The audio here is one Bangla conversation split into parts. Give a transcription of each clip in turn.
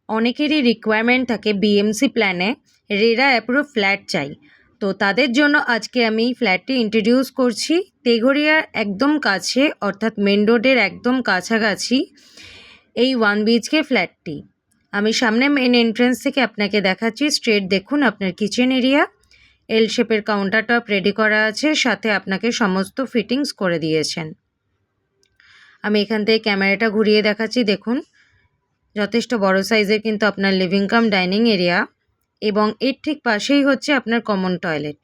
অনেকেরই রিকোয়ারমেন্ট থাকে বিএমসি প্ল্যানে রেরা অ্যাপ্রুভ ফ্ল্যাট চাই। তো তাদের জন্য আজকে আমি এই ফ্ল্যাটটি ইন্ট্রোডিউস করছি। তেঘরিয়ার একদম কাছে অর্থাৎ মেন রোডের একদম কাছাকাছি এই 1 BHK ফ্ল্যাটটি। আমি সামনে মেন এন্ট্রান্স থেকে আপনাকে দেখাচ্ছি। স্ট্রেট দেখুন আপনার কিচেন এরিয়া, এল শেপের কাউন্টার টপ রেডি করা আছে, সাথে আপনাকে সমস্ত ফিটিংস করে দিয়েছেন। আমি এখান থেকে ক্যামেরাটা ঘুরিয়ে দেখাচ্ছি। দেখুন যথেষ্ট বড় সাইজের কিন্তু আপনার লিভিং কাম ডাইনিং এরিয়া, এবং এর ঠিক পাশেই হচ্ছে আপনার কমন টয়লেট।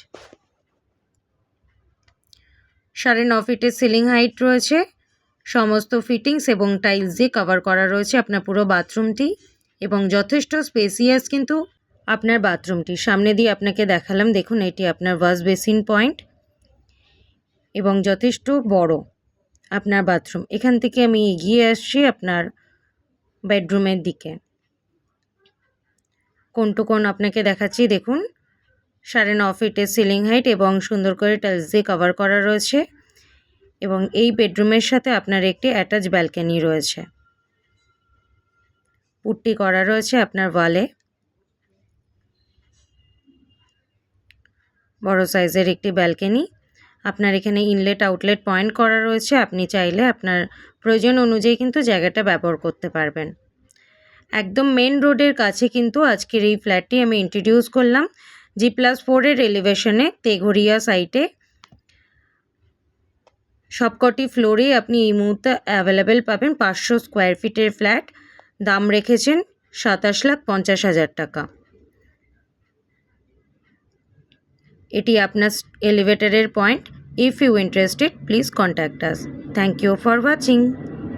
9.5 ফিটের সিলিং হাইট রয়েছে, সমস্ত ফিটিংস এবং টাইলস দিয়ে কভার করা রয়েছে আপনার পুরো বাথরুমটি, এবং যথেষ্ট স্পেসিয়াস কিন্তু আপনার বাথরুমটি। সামনে দিয়ে আপনাকে দেখালাম, দেখুন এটি আপনার ওয়াশ বেসিন পয়েন্ট এবং যথেষ্ট বড় আপনার বাথরুম। এখান থেকে আমি এগিয়ে আসছি আপনার বেডরুমের দিকে। কোন টু কোন আপনাকে দেখাচ্ছি। দেখুন 9.5 ফিটের সিলিং হাইট এবং সুন্দর করে টাইলস দিয়ে কভার করা রয়েছে, এবং এই বেডরুমের সাথে আপনার একটি অ্যাটাচ ব্যালকনি রয়েছে। পুট্টি করা রয়েছে আপনার ওয়ালে। বড় সাইজের একটি ব্যালকনি। আপনার এখানে ইনলেট আউটলেট পয়েন্ট করা রয়েছে, আপনি চাইলে আপনার প্রয়োজন অনুযায়ী কিন্তু জায়গাটা ব্যবহার করতে পারবেন। একদম মেন রোডের কাছে কিন্তু আজকের এই ফ্ল্যাটটি আমি ইন্ট্রোডিউস করলাম। G+4 এর এলিভেশনে তেঘরিয়া সাইটে। সবকটি ফ্লোরেই আপনি এই মুহূর্তে অ্যাভেলেবেল পাবেন। 500 স্কোয়ার ফিটের ফ্ল্যাট, দাম রেখেছেন 27,50,000 টাকা। এটি আপনার এলিভেটরের point. If you interested please contact us. Thank you for watching.